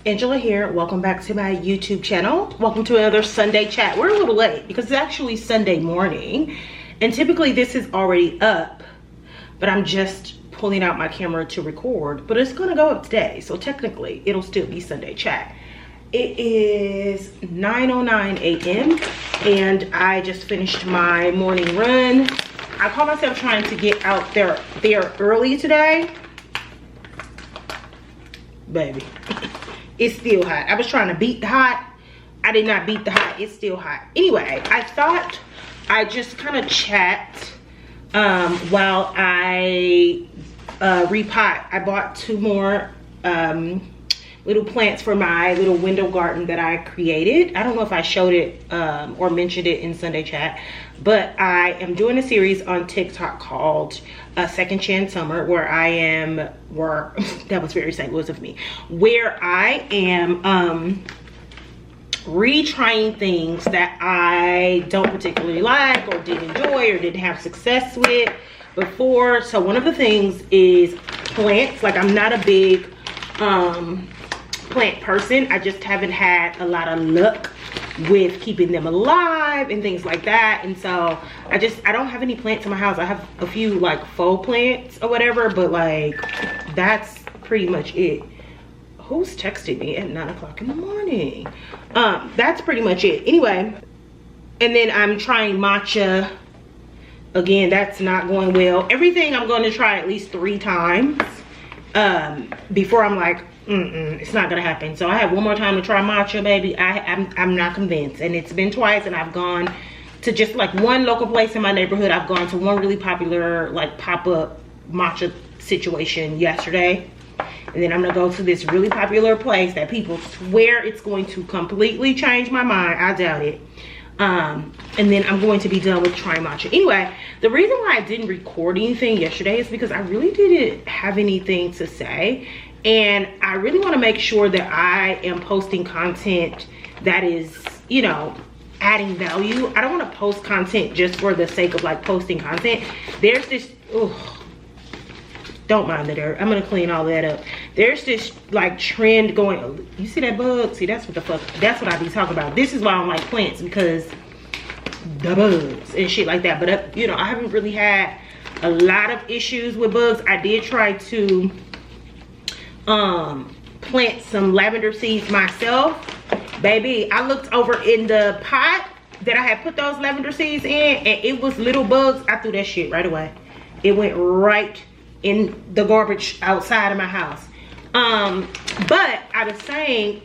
Angela here. Welcome back to my YouTube channel. Welcome to another Sunday chat. We're a little late because it's actually Sunday morning, and typically this is already up, but I'm just pulling out my camera to record, but it's gonna go up today, so technically it'll still be Sunday chat. It is 9:09 a.m. and I just finished my morning run. I call myself trying to get out there early today. Baby, it's still hot. I was trying to beat the hot. I did not beat the hot. It's still hot. Anyway, I thought I'd just kind of chat while I repot. I bought 2 more little plants for my little window garden that I created. I don't know if I showed it or mentioned it in Sunday chat, but I am doing a series on TikTok called Second Chance Summer, where I am, that was very St. Louis of me, where I am retrying things that I don't particularly like or didn't enjoy or didn't have success with before. So one of the things is plants. Like, I'm not a big plant person. I just haven't had a lot of luck with keeping them alive and things like that, and so I don't have any plants in my house. I have a few like faux plants or whatever, but like that's pretty much it. Who's texting me at 9 o'clock in the morning? That's pretty much it. Anyway, and then I'm trying matcha again. That's not going well. Everything I'm going to try at least 3 times before I'm like, it's not gonna happen. So I have one more time to try matcha, baby. I'm not convinced, and it's been twice, and I've gone to just like one local place in my neighborhood. I've gone to one really popular like pop-up matcha situation yesterday, and then I'm gonna go to this really popular place that people swear it's going to completely change my mind. I doubt it. And then I'm going to be done with trying matcha. Anyway, the reason why I didn't record anything yesterday is because I really didn't have anything to say, and I really want to make sure that I am posting content that is, you know, adding value. I don't want to post content just for the sake of like posting content. There's this, don't mind the dirt. I'm gonna clean all that up. There's this like trend going. You see that bug? See, that's what the fuck, that's what I be talking about. This is why I don't like plants, because the bugs and shit like that. But you know, I haven't really had a lot of issues with bugs. I did try to plant some lavender seeds myself. Baby, I looked over in the pot that I had put those lavender seeds in, and it was little bugs. I threw that shit right away. It went right in the garbage outside of my house. But I was saying,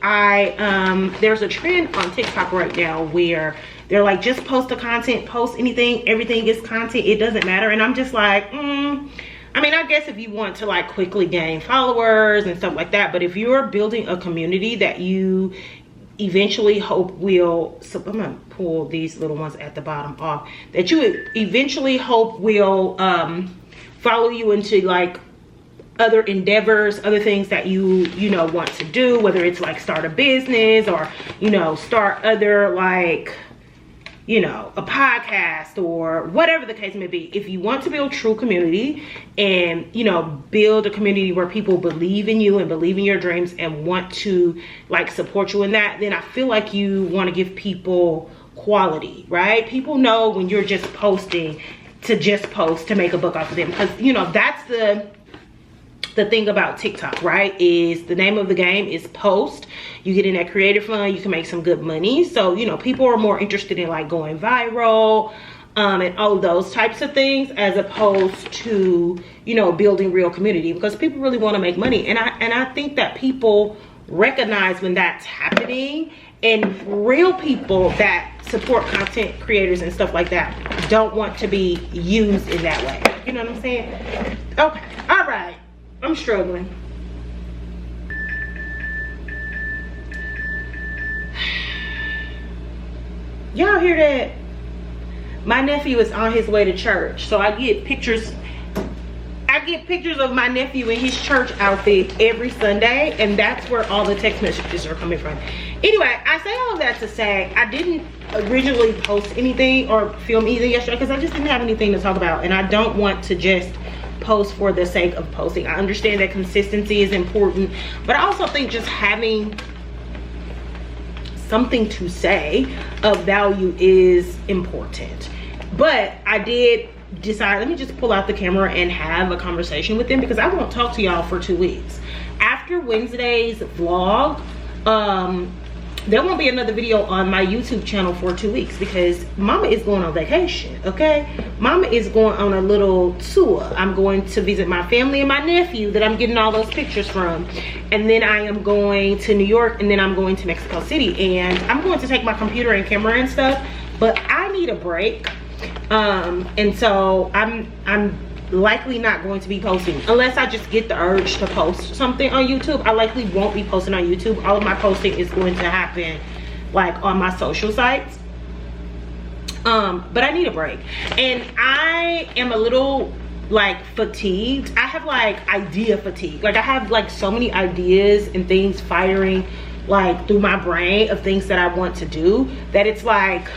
there's a trend on TikTok right now where they're like, just post the content, post anything, everything is content, it doesn't matter. And I'm just like, I mean, I guess if you want to like quickly gain followers and stuff like that, but if you're building a community that you eventually hope will, so I'm gonna pull these little ones at the bottom off, that you eventually hope will follow you into like other endeavors, other things that you know want to do, whether it's like start a business or, you know, start other like, you know, a podcast or whatever the case may be. If you want to build true community and, you know, build a community where people believe in you and believe in your dreams and want to like support you in that, then I feel like you want to give people quality, right? People know when you're just posting to just post to make a buck off of them, because, you know, that's the thing about TikTok, right? Is the name of the game is post. You get in that creative fund, you can make some good money. So, you know, people are more interested in like going viral and all of those types of things, as opposed to, you know, building real community, because people really want to make money. And I think that people recognize when that's happening, and real people that support content creators and stuff like that don't want to be used in that way. You know what I'm saying? Okay, all right. I'm struggling. Y'all hear that? My nephew is on his way to church, so I get pictures of my nephew in his church outfit every Sunday, and that's where all the text messages are coming from. Anyway, I say all of that to say I didn't originally post anything or film anything yesterday because I just didn't have anything to talk about, and I don't want to just post for the sake of posting. I understand that consistency is important, but I also think just having something to say of value is important. But I did decide, let me just pull out the camera and have a conversation with them, because I won't talk to y'all for 2 weeks. After Wednesday's vlog, there won't be another video on my YouTube channel for 2 weeks, because mama is going on vacation, okay? Mama is going on a little tour. I'm going to visit my family and my nephew that I'm getting all those pictures from. And then I am going to New York, and then I'm going to Mexico City. And I'm going to take my computer and camera and stuff, but I need a break. And so I'm likely not going to be posting unless I just get the urge to post something on YouTube. I likely won't be posting on YouTube. All of my posting is going to happen like on my social sites. But I need a break, and I am a little like fatigued. I have like idea fatigue. Like I have like so many ideas and things firing like through my brain of things that I want to do, that it's like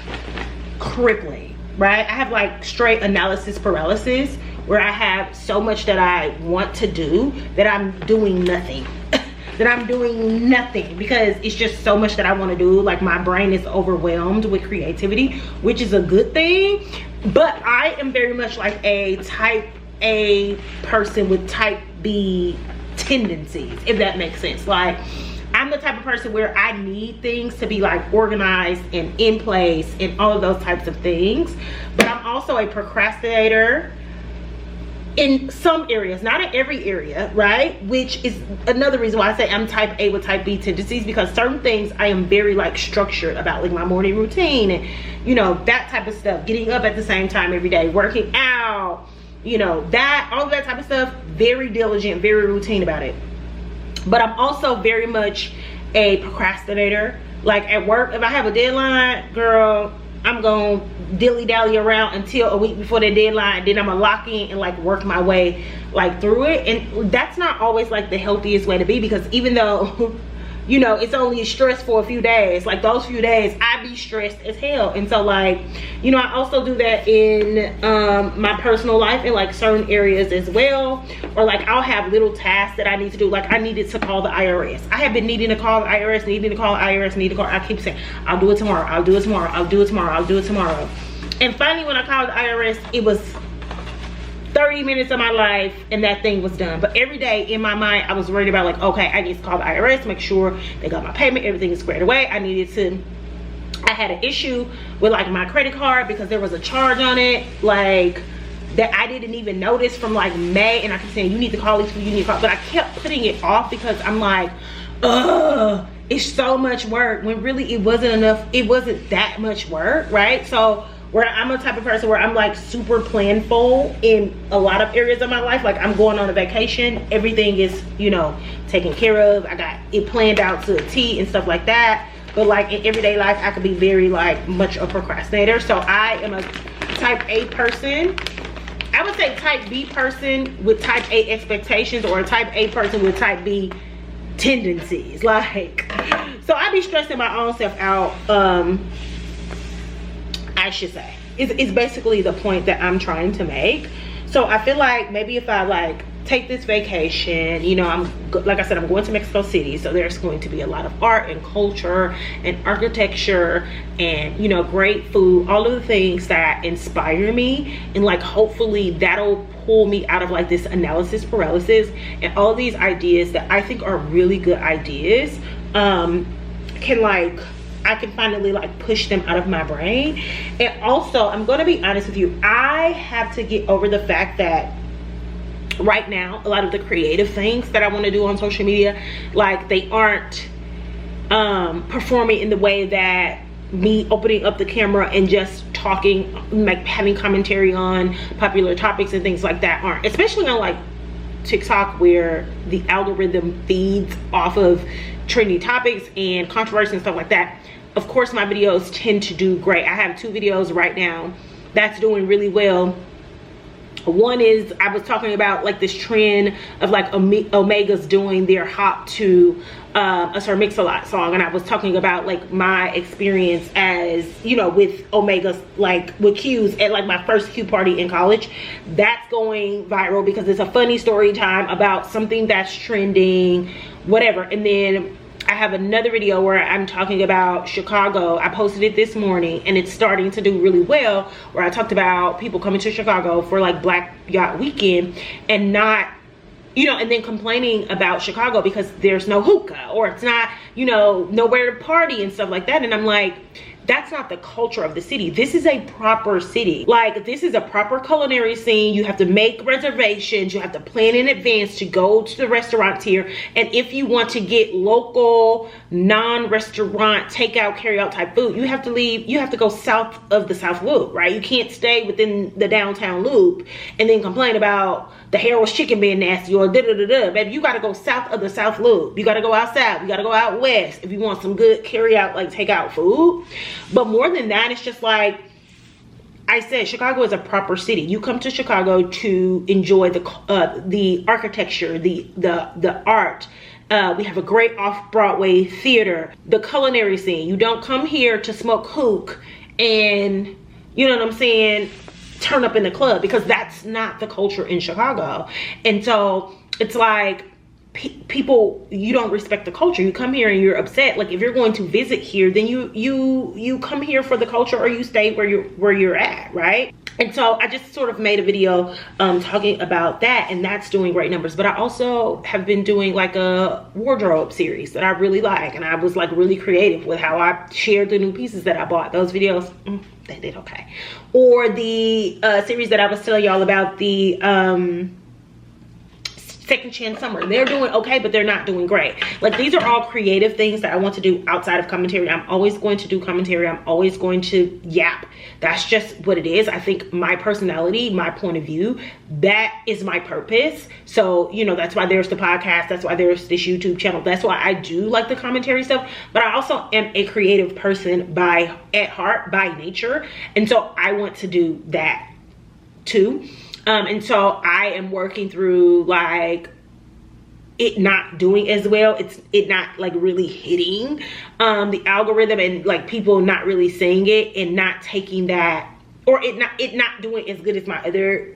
crippling, right? I have like straight analysis paralysis, where I have so much that I want to do that I'm doing nothing. That I'm doing nothing because it's just so much that I want to do. Like my brain is overwhelmed with creativity, which is a good thing. But I am very much like a type A person with type B tendencies, if that makes sense. Like I'm the type of person where I need things to be like organized and in place and all of those types of things. But I'm also a procrastinator in some areas, not in every area, right? Which is another reason why I say I'm type A with type B tendencies, because certain things I am very like structured about, like my morning routine and you know, that type of stuff, getting up at the same time every day, working out, you know, that, all of that type of stuff, very diligent, very routine about it. But I'm also very much a procrastinator. Like at work, if I have a deadline, girl, I'm gonna dilly-dally around until a week before the deadline, then I'm gonna lock in and like work my way like through it. And that's not always like the healthiest way to be, because even though you know it's only stress for a few days, like those few days I be stressed as hell. And so like, you know, I also do that in my personal life in like certain areas as well. Or like I'll have little tasks that I need to do. Like I needed to call the IRS. I have been needing to call the IRS, I keep saying I'll do it tomorrow, I'll do it tomorrow, I'll do it tomorrow, I'll do it tomorrow. And finally when I called the IRS, it was 30 minutes of my life and that thing was done. But every day in my mind I was worried about like, okay, I need to call the IRS, make sure they got my payment, everything is squared away. I had an issue with like my credit card because there was a charge on it like that I didn't even notice from like May, and I kept saying you need to call these people, you need to call, but I kept putting it off because I'm like, ugh, it's so much work, when really it wasn't enough. It wasn't that much work, right? So where I'm a type of person where I'm like super planful in a lot of areas of my life. Like I'm going on a vacation, everything is, you know, taken care of. I got it planned out to a T and stuff like that. But like in everyday life, I could be very like much a procrastinator. So I am a type A person. I would say type B person with type A expectations, or a type A person with type B tendencies. Like, so I be stressing my own self out. I should say it's basically the point that I'm trying to make. So I feel like maybe if I like take this vacation, you know, like I said, I'm going to Mexico City, so there's going to be a lot of art and culture and architecture and, you know, great food, all of the things that inspire me, and like hopefully that'll pull me out of like this analysis paralysis, and all these ideas that I think are really good ideas I can finally like push them out of my brain. And also, I'm gonna be honest with you, I have to get over the fact that right now a lot of the creative things that I want to do on social media, like they aren't performing in the way that me opening up the camera and just talking, like having commentary on popular topics and things like that aren't, especially on like TikTok, where the algorithm feeds off of trendy topics and controversy and stuff like that. Of course my videos tend to do great. I have 2 videos right now that's doing really well One is, I was talking about like this trend of like Omegas doing their hop to a Sir Mix-a-Lot song, and I was talking about like my experience as, you know, with Omegas, like with Q's at like my first Q party in college. That's going viral because it's a funny story time about something that's trending, whatever. And then I have another video where I'm talking about Chicago. I posted it this morning and it's starting to do really well, where I talked about people coming to Chicago for like Black Yacht Weekend and not, you know, and then complaining about Chicago because there's no hookah or it's not, you know, nowhere to party and stuff like that. And I'm like, that's not the culture of the city. This is a proper city. Like, this is a proper culinary scene. You have to make reservations. You have to plan in advance to go to the restaurants here. And if you want to get local, non-restaurant, takeout, carry-out type food, you have to leave. You have to go south of the South Loop, right? You can't stay within the downtown loop and then complain about the Harold's chicken being nasty or da-da-da-da. Baby, you got to go south of the South Loop. You got to go out south. You got to go out west if you want some good carry-out, like takeout food. But more than that, it's just like I said, Chicago is a proper city. You come to Chicago to enjoy the architecture, the art. We have a great off-Broadway theater, the culinary scene. You don't come here to smoke hook and, you know what I'm saying, turn up in the club, because that's not the culture in Chicago. And so it's like, people, you don't respect the culture. You come here and you're upset. Like, if you're going to visit here, then you come here for the culture, or you stay where you're at, right? And so I just sort of made a video talking about that, and that's doing great numbers. But I also have been doing like a wardrobe series that I really like, and I was like really creative with how I shared the new pieces that I bought. Those videos, they did okay. Or the series that I was telling y'all about, the Second Chance Summer, they're doing okay, but they're not doing great. Like, these are all creative things that I want to do outside of commentary. I'm always going to do commentary. I'm always going to yap. That's just what it is. I think my personality, my point of view, that is my purpose. So, you know, that's why there's the podcast. That's why there's this YouTube channel. That's why I do like the commentary stuff. But I also am a creative person at heart, by nature. And so I want to do that too. And so I am working through like it not doing as well. It not like really hitting the algorithm, and like people not really seeing it and not taking that, or it not doing as good as my other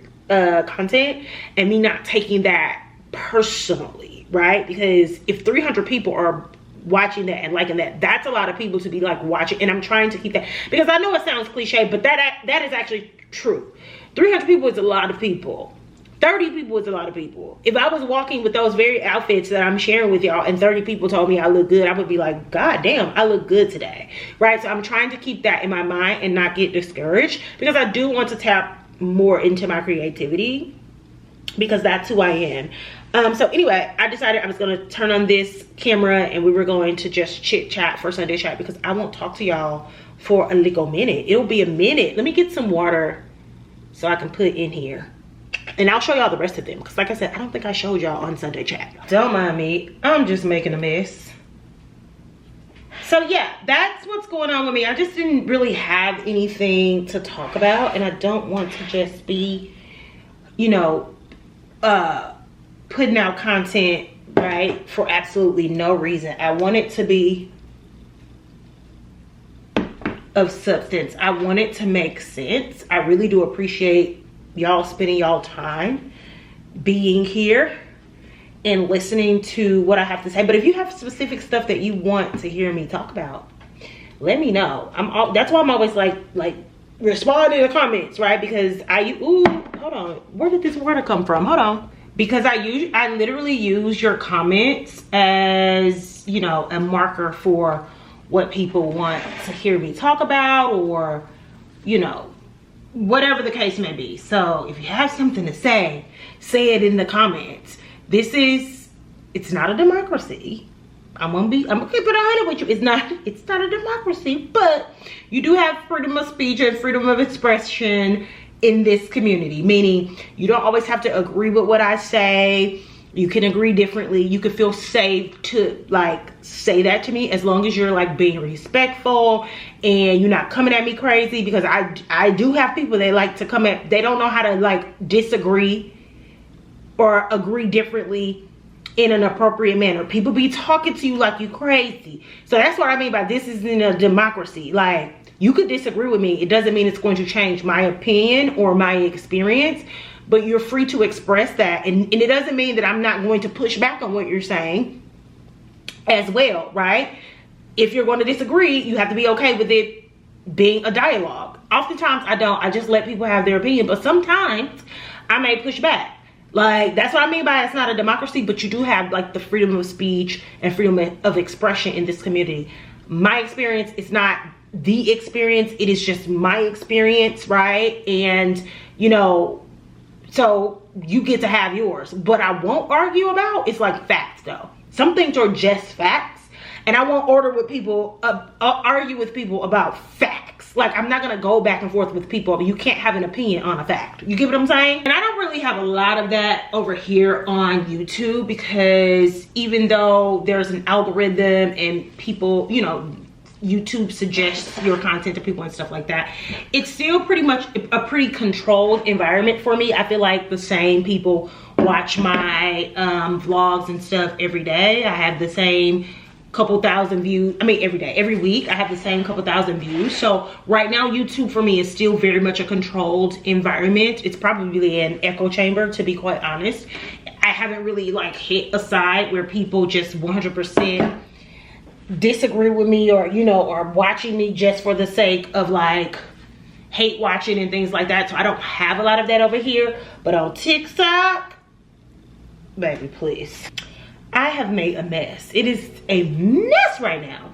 content, and me not taking that personally, right? Because if 300 people are watching that and liking that, that's a lot of people to be like watching. And I'm trying to keep that, because I know it sounds cliche, but that is actually true. 300 people is a lot of people. 30 people is a lot of people. If I was walking with those very outfits that I'm sharing with y'all and 30 people told me I look good, I would be like, God damn, I look good today, right? So I'm trying to keep that in my mind and not get discouraged, because I do want to tap more into my creativity, because that's who I am. So anyway, I decided I was going to turn on this camera and we were going to just chit chat for Sunday chat, because I won't talk to y'all for a little minute. It'll be a minute. Let me get some water so I can put in here, and I'll show y'all the rest of them, because like I said, I don't think I showed y'all on Sunday chat. Don't mind me, I'm just making a mess. So yeah, that's what's going on with me. I just didn't really have anything to talk about, and I don't want to just be, you know, putting out content, right, for absolutely no reason. I want it to be of substance. I want it to make sense. I really do appreciate y'all spending y'all time being here and listening to what I have to say. But if you have specific stuff that you want to hear me talk about, let me know. That's why I'm always like respond in the comments, right? Because hold on, where did this water come from? Hold on. Because I literally use your comments as, you know, a marker for what people want to hear me talk about, or, you know, whatever the case may be. So if you have something to say it in the comments. It's not a democracy. I'm gonna keep it 100 with you. It's not a democracy, but you do have freedom of speech and freedom of expression in this community, meaning you don't always have to agree with what I say. You can agree differently. You can feel safe to like say that to me, as long as you're like being respectful and you're not coming at me crazy, because I do have people that like to come at, they don't know how to like disagree or agree differently in an appropriate manner. People be talking to you like you crazy. So that's what I mean by this isn't a democracy. Like, you could disagree with me. It doesn't mean it's going to change my opinion or my experience, but you're free to express that. And it doesn't mean that I'm not going to push back on what you're saying as well, right? If you're going to disagree, you have to be okay with it being a dialogue. Oftentimes I don't. I just let people have their opinion, but sometimes I may push back. Like, that's what I mean by it's not a democracy, but you do have like the freedom of speech and freedom of expression in this community. My experience is not the experience, it is just my experience, right? And you know, so you get to have yours. But I won't argue about is like facts though. Some things are just facts, and I won't argue with people about facts. Like, I'm not gonna go back and forth with people, but you can't have an opinion on a fact. You get what I'm saying? And I don't really have a lot of that over here on YouTube, because even though there's an algorithm and people, you know, YouTube suggests your content to people and stuff like that, it's still pretty much a pretty controlled environment for me. I feel like the same people watch my vlogs and stuff every day. I have the same couple thousand views. I mean, every day, every week I have the same couple thousand views. So right now YouTube for me is still very much a controlled environment. It's probably an echo chamber, to be quite honest. I haven't really like hit a side where people just 100% disagree with me, or you know, or watching me just for the sake of like hate watching and things like that. So I don't have a lot of that over here. But on TikTok, baby, please, I have made a mess. It is a mess right now.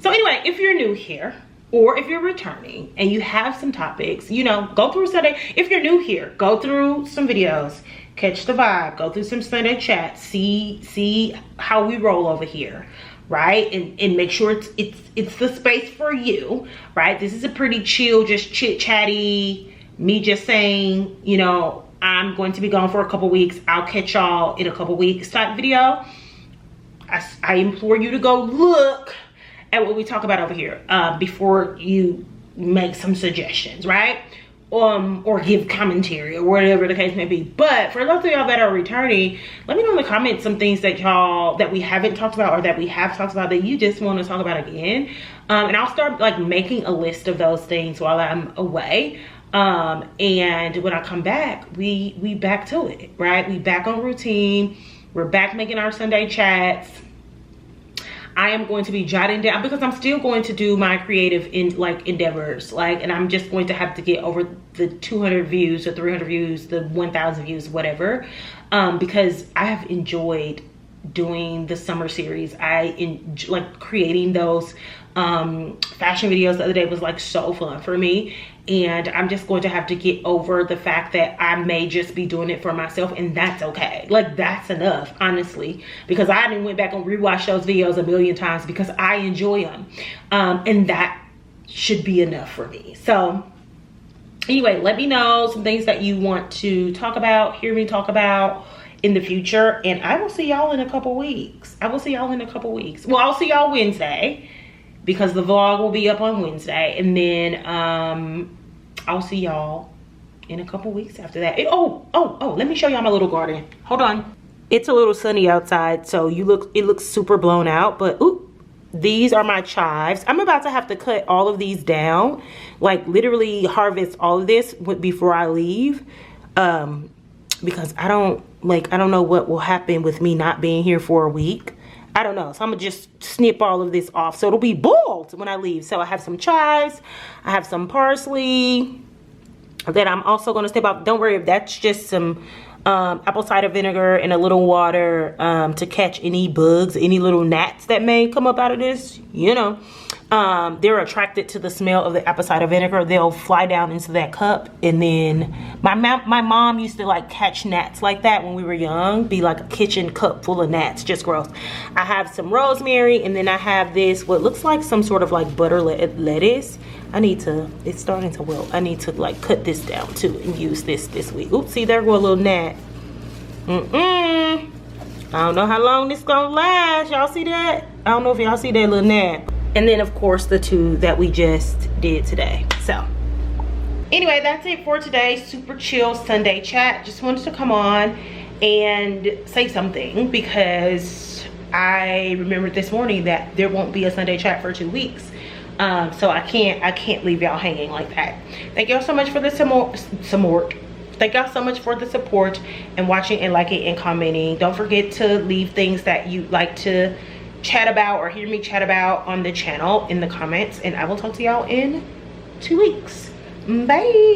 So anyway, if you're new here or if you're returning and you have some topics, you know, go through Sunday. If you're new here, go through some videos, catch the vibe, go through some Sunday chat, see how we roll over here, right? And make sure it's the space for you, right? This is a pretty chill, just chit chatty, me just saying, you know, I'm going to be gone for a couple weeks, I'll catch y'all in a couple weeks type video. I implore you to go look at what we talk about over here before you make some suggestions, right? Or give commentary or whatever the case may be. But for those of y'all that are returning, let me know in the comments some things that we haven't talked about, or that we have talked about that you just want to talk about again. And I'll start like making a list of those things while I'm away. And when I come back, we back to it, right? We back on routine. We're back making our Sunday chats. I am going to be jotting down, because I'm still going to do my creative endeavors, and I'm just going to have to get over the 200 views, the 300 views, the 1,000 views, whatever, because I have enjoyed doing the summer series. I like creating those fashion videos the other day was like so fun for me, and I'm just going to have to get over the fact that I may just be doing it for myself, and that's okay. Like, that's enough, honestly, because I didn't went back and rewatched those videos a million times because I enjoy them, and that should be enough for me. So anyway, let me know some things that you want to talk about, hear me talk about in the future, and I will see y'all in a couple weeks. Well, I'll see y'all Wednesday, because the vlog will be up on Wednesday, and then I'll see y'all in a couple weeks after that. Let me show y'all my little garden. Hold on. It's a little sunny outside, so it looks super blown out, but ooh, these are my chives. I'm about to have to cut all of these down, like literally harvest all of this before I leave, because I don't know what will happen with me not being here for a week. I don't know, so I'm gonna just snip all of this off so it'll be bald when I leave. So I have some chives, I have some parsley that I'm also gonna snip off. Don't worry, that's just some apple cider vinegar and a little water to catch any bugs, any little gnats that may come up out of this, you know. They're attracted to the smell of the apple cider vinegar. They'll fly down into that cup, and then my mom used to like catch gnats like that when we were young, be like a kitchen cup full of gnats, just gross. I have some rosemary, and then I have this what looks like some sort of like butter lettuce. It's starting to wilt. I need to like cut this down too and use this week. Oops, see, there go a little gnat. I don't know how long this gonna last. Y'all see that? I don't know if y'all see that little nap. And then of course the 2 that we just did today. So anyway, that's it for today. Super chill Sunday chat. Just wanted to come on and say something because I remembered this morning that there won't be a Sunday chat for 2 weeks. So I can't leave y'all hanging like that. Thank y'all so much for the support. Thank y'all so much for the support and watching and liking and commenting. Don't forget to leave things that you like to chat about or hear me chat about on the channel in the comments, and I will talk to y'all in 2 weeks. Bye.